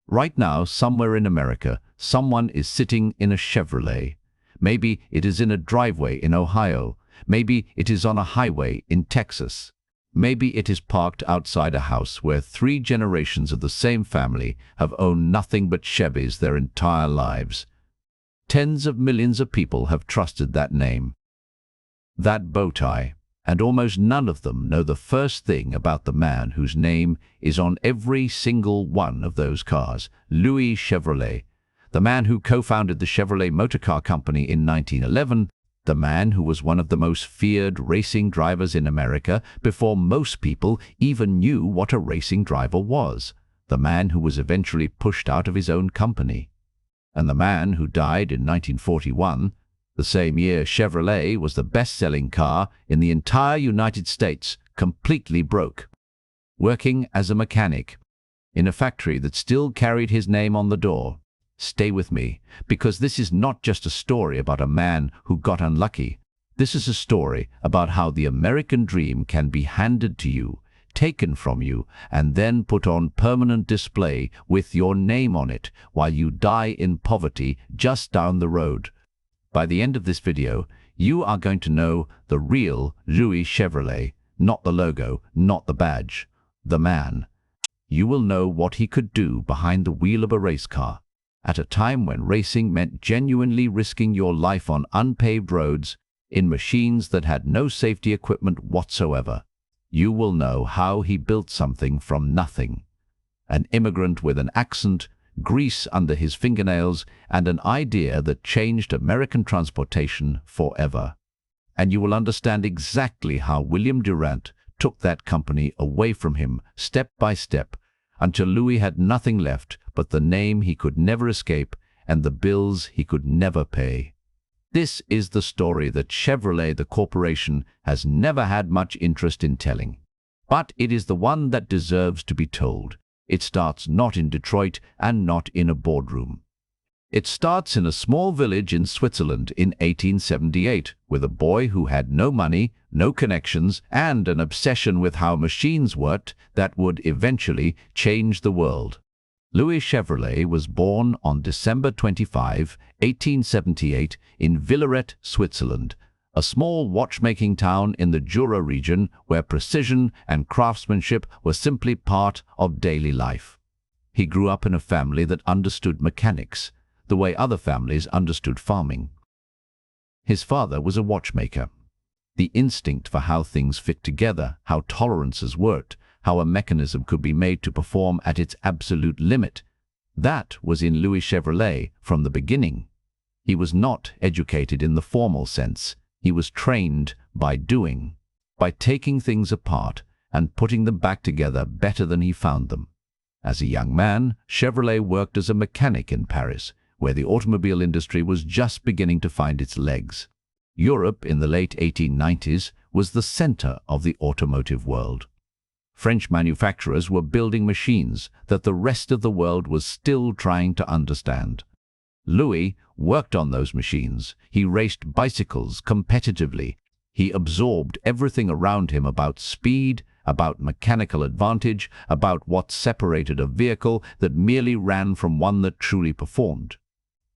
Right now, somewhere in America, someone is sitting in a Chevrolet. Maybe it is in a driveway in Ohio. Maybe it is on a highway in Texas. Maybe it is parked outside a house where 3 generations of the same family have owned nothing but Chevys their entire lives. Tens of millions of people have trusted that name, that bow tie, and almost none of them know the first thing about the man whose name is on every single one of those cars, Louis Chevrolet, the man who co-founded the Chevrolet Motor Car Company in 1911, the man who was one of the most feared racing drivers in America before most people even knew what a racing driver was, the man who was eventually pushed out of his own company, and the man who died in 1941, the same year Chevrolet was the best-selling car in the entire United States, completely broke, working as a mechanic in a factory that still carried his name on the door. Stay with me, because this is not just a story about a man who got unlucky. This is a story about how the American dream can be handed to you, taken from you, and then put on permanent display with your name on it while you die in poverty just down the road. By the end of this video, you are going to know the real Louis Chevrolet, not the logo, not the badge, the man. You will know what he could do behind the wheel of a race car, at a time when racing meant genuinely risking your life on unpaved roads in machines that had no safety equipment whatsoever. You will know how he built something from nothing. An immigrant with an accent, grease under his fingernails, and an idea that changed American transportation forever. And you will understand exactly how William Durant took that company away from him step by step until Louis had nothing left but the name he could never escape and the bills he could never pay. This is the story that Chevrolet, the corporation, has never had much interest in telling. But it is the one that deserves to be told. It starts not in Detroit and not in a boardroom. It starts in a small village in Switzerland in 1878 with a boy who had no money, no connections, and an obsession with how machines worked that would eventually change the world. Louis Chevrolet was born on December 25, 1878 in Villaret, Switzerland, a small watchmaking town in the Jura region where precision and craftsmanship were simply part of daily life. He grew up in a family that understood mechanics, the way other families understood farming. His father was a watchmaker. The instinct for how things fit together, how tolerances worked, how a mechanism could be made to perform at its absolute limit, that was in Louis Chevrolet from the beginning. He was not educated in the formal sense. He was trained by doing, by taking things apart and putting them back together better than he found them. As a young man, Chevrolet worked as a mechanic in Paris, where the automobile industry was just beginning to find its legs. Europe in the late 1890s was the center of the automotive world. French manufacturers were building machines that the rest of the world was still trying to understand. Louis worked on those machines. He raced bicycles competitively. He absorbed everything around him about speed, about mechanical advantage, about what separated a vehicle that merely ran from one that truly performed.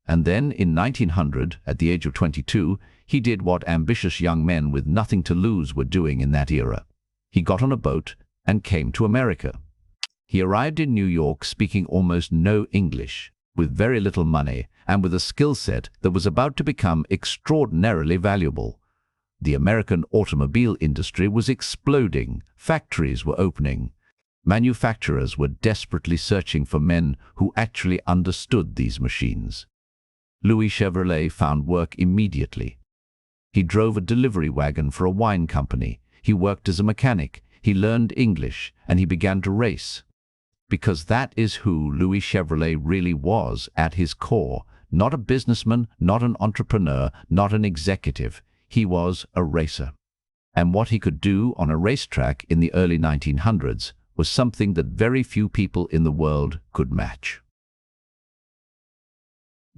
And then, in 1900, at the age of 22, he did what ambitious young men with nothing to lose were doing in that era. He got on a boat and came to America. He arrived in New York speaking almost no English, with very little money, and with a skill set that was about to become extraordinarily valuable. The American automobile industry was exploding. Factories were opening. Manufacturers were desperately searching for men who actually understood these machines. Louis Chevrolet found work immediately. He drove a delivery wagon for a wine company. He worked as a mechanic. He learned English, and he began to race. Because that is who Louis Chevrolet really was at his core. Not a businessman, not an entrepreneur, not an executive. He was a racer. And what he could do on a racetrack in the early 1900s was something that very few people in the world could match.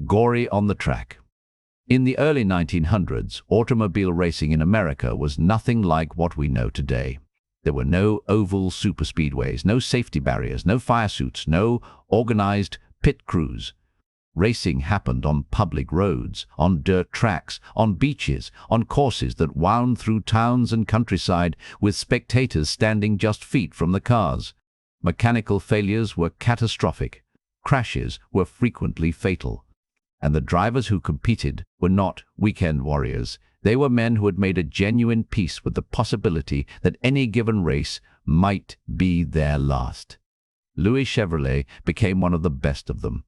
Gory on the track. In the early 1900s, automobile racing in America was nothing like what we know today. There were no oval superspeedways, no safety barriers, no fire suits, no organized pit crews. Racing happened on public roads, on dirt tracks, on beaches, on courses that wound through towns and countryside with spectators standing just feet from the cars. Mechanical failures were catastrophic. Crashes were frequently fatal. And the drivers who competed were not weekend warriors. They were men who had made a genuine peace with the possibility that any given race might be their last. Louis Chevrolet became one of the best of them.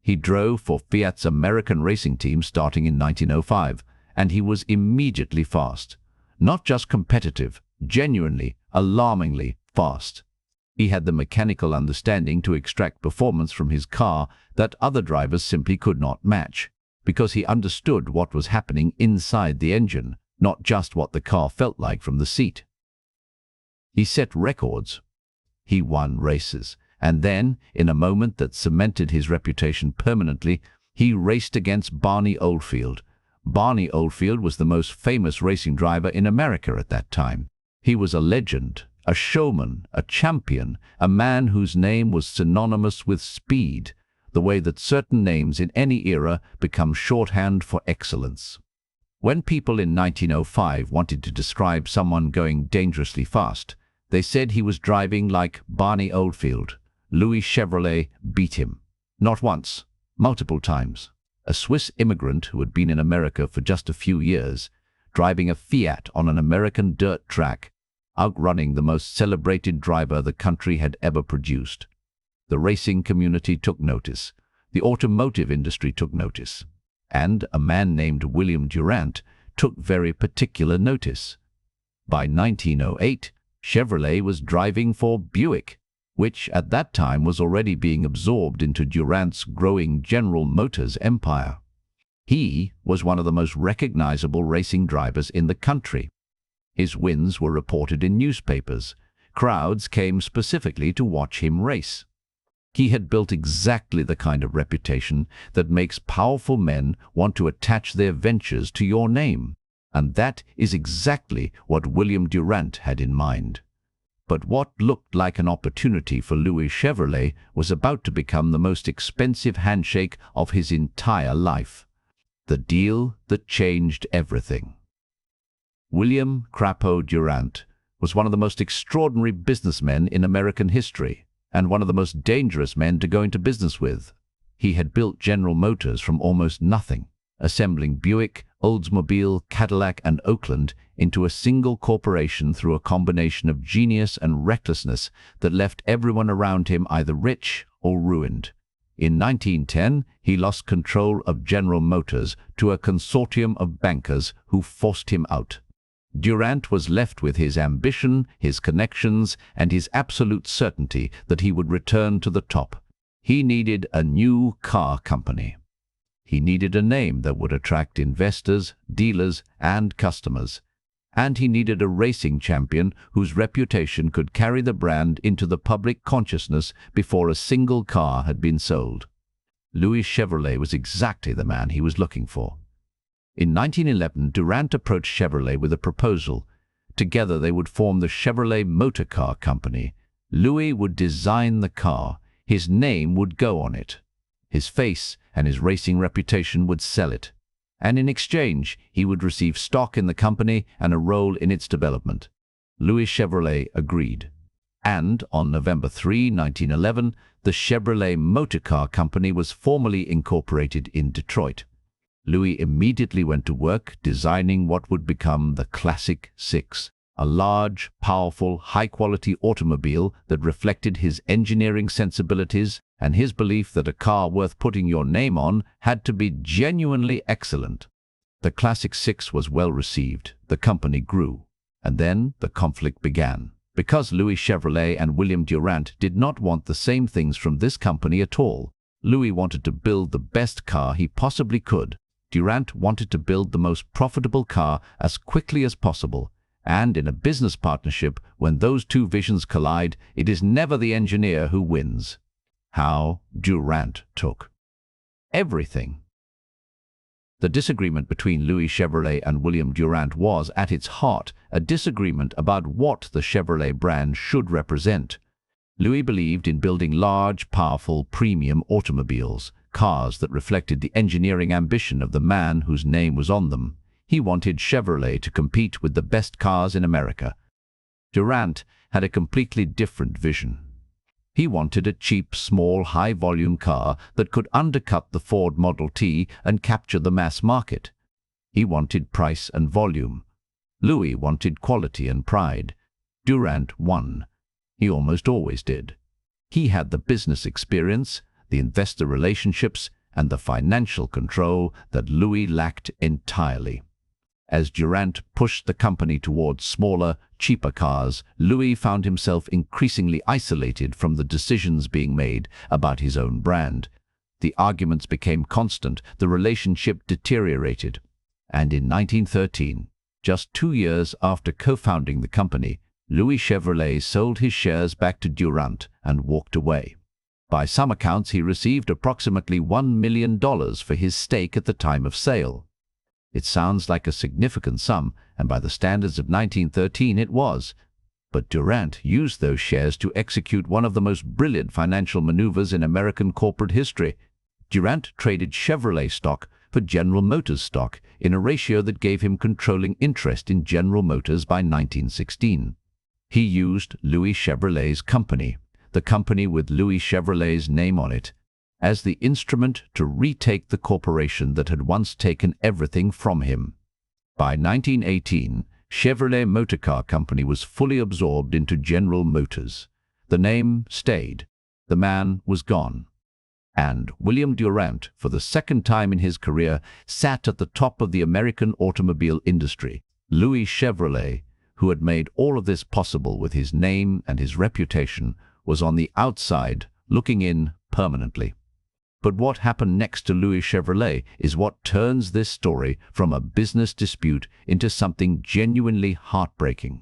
He drove for Fiat's American racing team starting in 1905, and he was immediately fast. Not just competitive, genuinely, alarmingly fast. He had the mechanical understanding to extract performance from his car that other drivers simply could not match, because he understood what was happening inside the engine, not just what the car felt like from the seat. He set records. He won races. And then, in a moment that cemented his reputation permanently, he raced against Barney Oldfield. Barney Oldfield was the most famous racing driver in America at that time. He was a legend, a showman, a champion, a man whose name was synonymous with speed, the way that certain names in any era become shorthand for excellence. When people in 1905 wanted to describe someone going dangerously fast, they said he was driving like Barney Oldfield. Louis Chevrolet beat him. Not once, multiple times. A Swiss immigrant who had been in America for just a few years, driving a Fiat on an American dirt track, outrunning the most celebrated driver the country had ever produced. The racing community took notice. The automotive industry took notice. And a man named William Durant took very particular notice. By 1908, Chevrolet was driving for Buick, which at that time was already being absorbed into Durant's growing General Motors empire. He was one of the most recognizable racing drivers in the country. His wins were reported in newspapers. Crowds came specifically to watch him race. He had built exactly the kind of reputation that makes powerful men want to attach their ventures to your name. And that is exactly what William Durant had in mind. But what looked like an opportunity for Louis Chevrolet was about to become the most expensive handshake of his entire life. The deal that changed everything. William Crapo Durant was one of the most extraordinary businessmen in American history, and one of the most dangerous men to go into business with. He had built General Motors from almost nothing, assembling Buick, Oldsmobile, Cadillac, and Oakland into a single corporation through a combination of genius and recklessness that left everyone around him either rich or ruined. In 1910, he lost control of General Motors to a consortium of bankers who forced him out. Durant was left with his ambition, his connections, and his absolute certainty that he would return to the top. He needed a new car company. He needed a name that would attract investors, dealers, and customers. And he needed a racing champion whose reputation could carry the brand into the public consciousness before a single car had been sold. Louis Chevrolet was exactly the man he was looking for. In 1911, Durant approached Chevrolet with a proposal. Together they would form the Chevrolet Motor Car Company. Louis would design the car. His name would go on it. His face and his racing reputation would sell it. And in exchange, he would receive stock in the company and a role in its development. Louis Chevrolet agreed. And on November 3, 1911, the Chevrolet Motor Car Company was formally incorporated in Detroit. Louis immediately went to work designing what would become the Classic 6, a large, powerful, high-quality automobile that reflected his engineering sensibilities and his belief that a car worth putting your name on had to be genuinely excellent. The Classic 6 was well received, the company grew, and then the conflict began. Because Louis Chevrolet and William Durant did not want the same things from this company at all. Louis wanted to build the best car he possibly could. Durant wanted to build the most profitable car as quickly as possible. And in a business partnership, when those two visions collide, it is never the engineer who wins. How Durant took everything. The disagreement between Louis Chevrolet and William Durant was, at its heart, a disagreement about what the Chevrolet brand should represent. Louis believed in building large, powerful, premium automobiles, cars that reflected the engineering ambition of the man whose name was on them. He wanted Chevrolet to compete with the best cars in America. Durant had a completely different vision. He wanted a cheap, small, high-volume car that could undercut the Ford Model T and capture the mass market. He wanted price and volume. Louis wanted quality and pride. Durant won. He almost always did. He had the business experience, the investor relationships, and the financial control that Louis lacked entirely. As Durant pushed the company towards smaller, cheaper cars, Louis found himself increasingly isolated from the decisions being made about his own brand. The arguments became constant, the relationship deteriorated. And in 1913, just 2 years after co-founding the company, Louis Chevrolet sold his shares back to Durant and walked away. By some accounts, he received approximately $1 million for his stake at the time of sale. It sounds like a significant sum, and by the standards of 1913 it was. But Durant used those shares to execute one of the most brilliant financial maneuvers in American corporate history. Durant traded Chevrolet stock for General Motors stock in a ratio that gave him controlling interest in General Motors by 1916. He used Louis Chevrolet's company, the company with Louis Chevrolet's name on it, as the instrument to retake the corporation that had once taken everything from him. By 1918, Chevrolet Motor Car Company was fully absorbed into General Motors. The name stayed. The man was gone. And William Durant, for the second time in his career, sat at the top of the American automobile industry. Louis Chevrolet, who had made all of this possible with his name and his reputation, was on the outside, looking in permanently. But what happened next to Louis Chevrolet is what turns this story from a business dispute into something genuinely heartbreaking.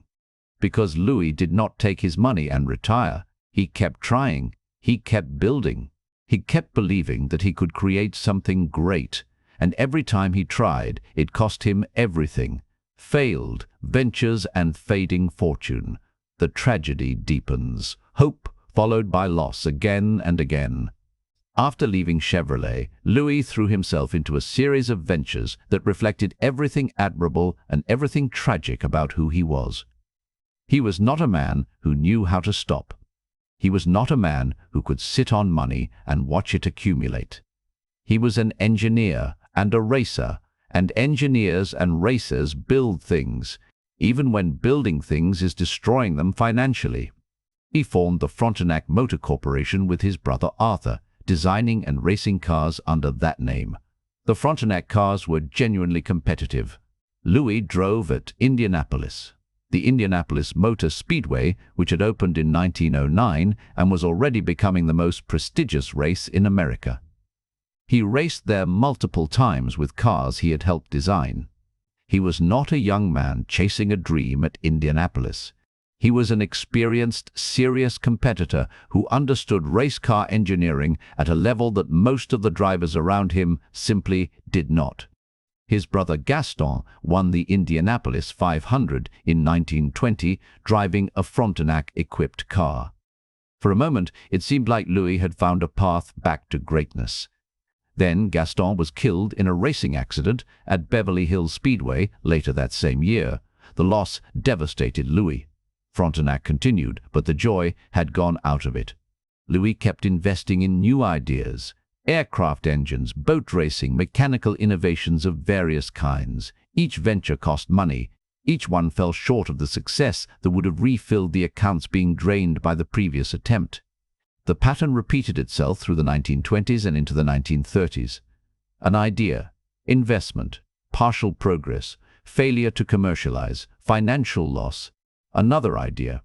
Because Louis did not take his money and retire. He kept trying. He kept building. He kept believing that he could create something great. And every time he tried, it cost him everything. Failed ventures and fading fortune. The tragedy deepens. Hope followed by loss again and again. After leaving Chevrolet, Louis threw himself into a series of ventures that reflected everything admirable and everything tragic about who he was. He was not a man who knew how to stop. He was not a man who could sit on money and watch it accumulate. He was an engineer and a racer, and engineers and racers build things, even when building things is destroying them financially. He formed the Frontenac Motor Corporation with his brother Arthur, designing and racing cars under that name. The Frontenac cars were genuinely competitive. Louis drove at Indianapolis, the Indianapolis Motor Speedway, which had opened in 1909 and was already becoming the most prestigious race in America. He raced there multiple times with cars he had helped design. He was not a young man chasing a dream at Indianapolis. He was an experienced, serious competitor who understood race car engineering at a level that most of the drivers around him simply did not. His brother Gaston won the Indianapolis 500 in 1920, driving a Frontenac-equipped car. For a moment, it seemed like Louis had found a path back to greatness. Then Gaston was killed in a racing accident at Beverly Hills Speedway later that same year. The loss devastated Louis. Frontenac continued, but the joy had gone out of it. Louis kept investing in new ideas, aircraft engines, boat racing, mechanical innovations of various kinds. Each venture cost money. Each one fell short of the success that would have refilled the accounts being drained by the previous attempt. The pattern repeated itself through the 1920s and into the 1930s. An idea, investment, partial progress, failure to commercialize, financial loss. Another idea.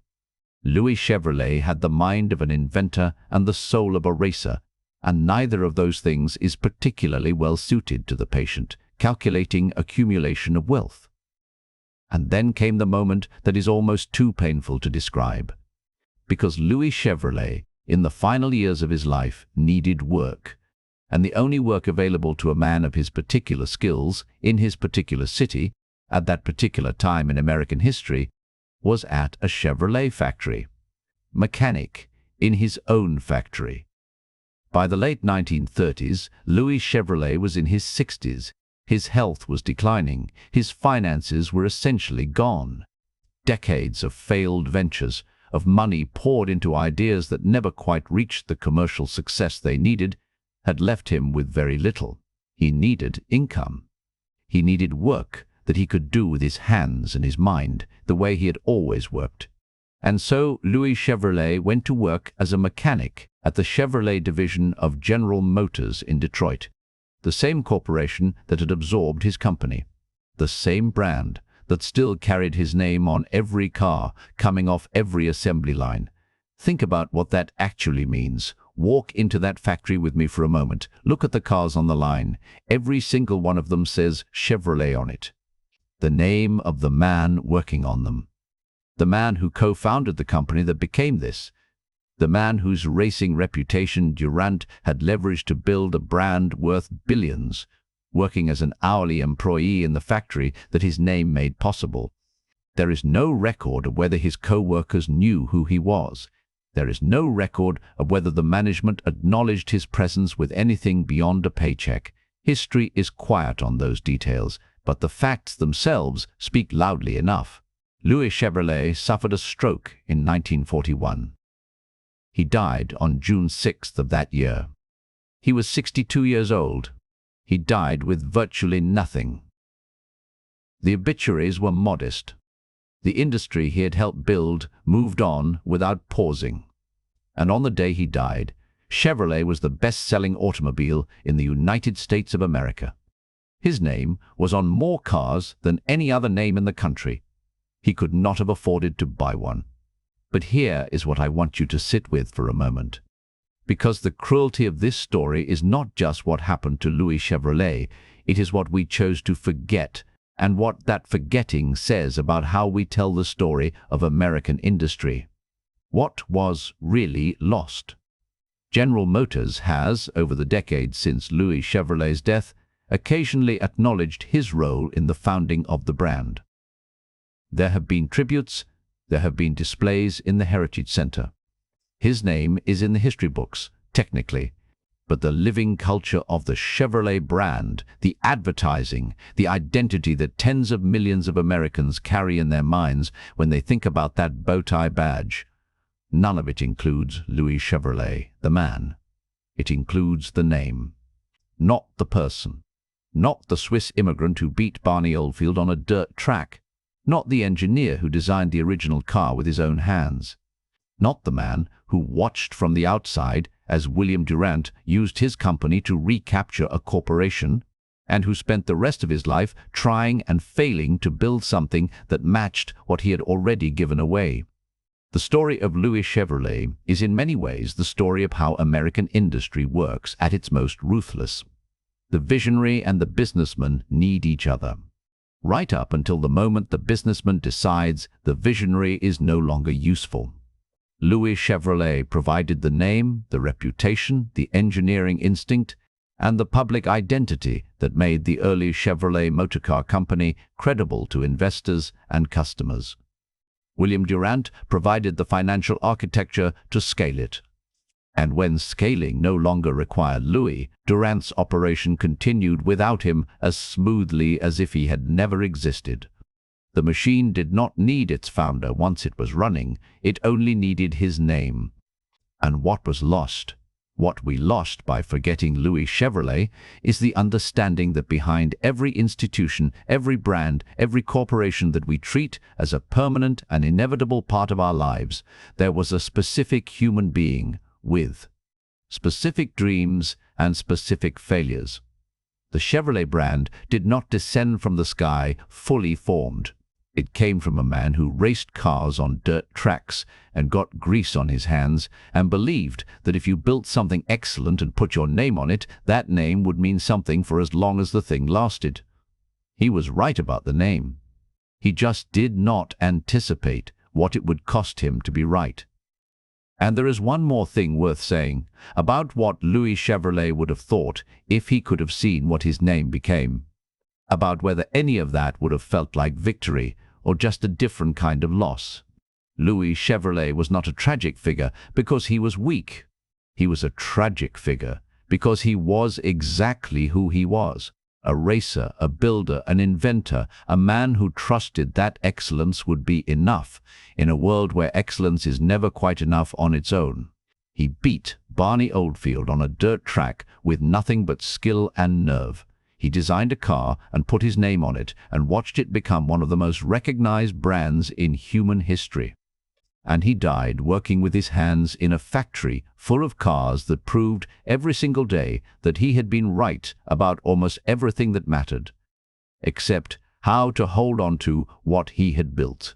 Louis Chevrolet had the mind of an inventor and the soul of a racer, and neither of those things is particularly well suited to the patient, calculating accumulation of wealth. And then came the moment that is almost too painful to describe. Because Louis Chevrolet, in the final years of his life, needed work. and the only work available to a man of his particular skills in his particular city at that particular time in American history was at a Chevrolet factory. Mechanic in his own factory. By the late 1930s, Louis Chevrolet was in his 60s. His health was declining. His finances were essentially gone. Decades of failed ventures, of money poured into ideas that never quite reached the commercial success they needed, had left him with very little. He needed income. He needed work that he could do with his hands and his mind, the way he had always worked. And so Louis Chevrolet went to work as a mechanic at the Chevrolet division of General Motors in Detroit, the same corporation that had absorbed his company, the same brand that still carried his name on every car coming off every assembly line. Think about what that actually means. Walk into that factory with me for a moment. Look at the cars on the line. Every single one of them says Chevrolet on it. The name of the man working on them. The man who co-founded the company that became this. The man whose racing reputation Durant had leveraged to build a brand worth billions, working as an hourly employee in the factory that his name made possible. There is no record of whether his co-workers knew who he was. There is no record of whether the management acknowledged his presence with anything beyond a paycheck. History is quiet on those details, but the facts themselves speak loudly enough. Louis Chevrolet suffered a stroke in 1941. He died on June 6th of that year. He was 62 years old. He died with virtually nothing. The obituaries were modest. The industry he had helped build moved on without pausing. And on the day he died, Chevrolet was the best-selling automobile in the United States of America. His name was on more cars than any other name in the country. He could not have afforded to buy one. But here is what I want you to sit with for a moment. Because the cruelty of this story is not just what happened to Louis Chevrolet, it is what we chose to forget, and what that forgetting says about how we tell the story of American industry. What was really lost? General Motors has, over the decades since Louis Chevrolet's death, occasionally acknowledged his role in the founding of the brand. There have been tributes, there have been displays in the Heritage Center. His name is in the history books, technically, but the living culture of the Chevrolet brand, the advertising, the identity that tens of millions of Americans carry in their minds when they think about that bow tie badge, none of it includes Louis Chevrolet, the man. It includes the name, not the person, not the Swiss immigrant who beat Barney Oldfield on a dirt track, not the engineer who designed the original car with his own hands, not the man who watched from the outside as William Durant used his company to recapture a corporation, and who spent the rest of his life trying and failing to build something that matched what he had already given away. The story of Louis Chevrolet is in many ways the story of how American industry works at its most ruthless. The visionary and the businessman need each other. Right up until the moment the businessman decides the visionary is no longer useful. Louis Chevrolet provided the name, the reputation, the engineering instinct, and the public identity that made the early Chevrolet motorcar company credible to investors and customers. William Durant provided the financial architecture to scale it. And when scaling no longer required Louis, Durant's operation continued without him as smoothly as if he had never existed. The machine did not need its founder once it was running, it only needed his name. And what was lost, what we lost by forgetting Louis Chevrolet, is the understanding that behind every institution, every brand, every corporation that we treat as a permanent and inevitable part of our lives, there was a specific human being with specific dreams and specific failures. The Chevrolet brand did not descend from the sky fully formed. It came from a man who raced cars on dirt tracks and got grease on his hands and believed that if you built something excellent and put your name on it, that name would mean something for as long as the thing lasted. He was right about the name. He just did not anticipate what it would cost him to be right. And there is one more thing worth saying about what Louis Chevrolet would have thought if he could have seen what his name became, about whether any of that would have felt like victory or just a different kind of loss. Louis Chevrolet was not a tragic figure because he was weak. He was a tragic figure because he was exactly who he was: a racer, a builder, an inventor, a man who trusted that excellence would be enough in a world where excellence is never quite enough on its own. He beat Barney Oldfield on a dirt track with nothing but skill and nerve. He designed a car and put his name on it and watched it become one of the most recognized brands in human history. And he died working with his hands in a factory full of cars that proved every single day that he had been right about almost everything that mattered, except how to hold on to what he had built.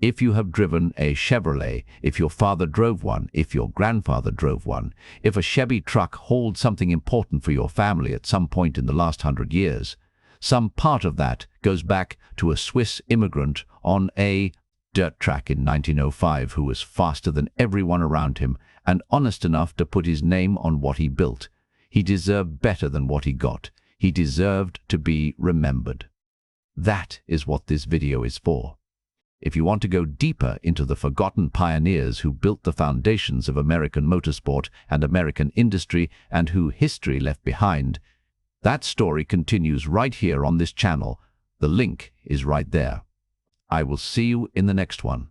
If you have driven a Chevrolet, if your father drove one, if your grandfather drove one, if a Chevy truck hauled something important for your family at some point in the last 100 years, some part of that goes back to a Swiss immigrant on a dirt track in 1905 who was faster than everyone around him and honest enough to put his name on what he built. He deserved better than what he got. He deserved to be remembered. That is what this video is for. If you want to go deeper into the forgotten pioneers who built the foundations of American motorsport and American industry and who history left behind, that story continues right here on this channel. The link is right there. I will see you in the next one.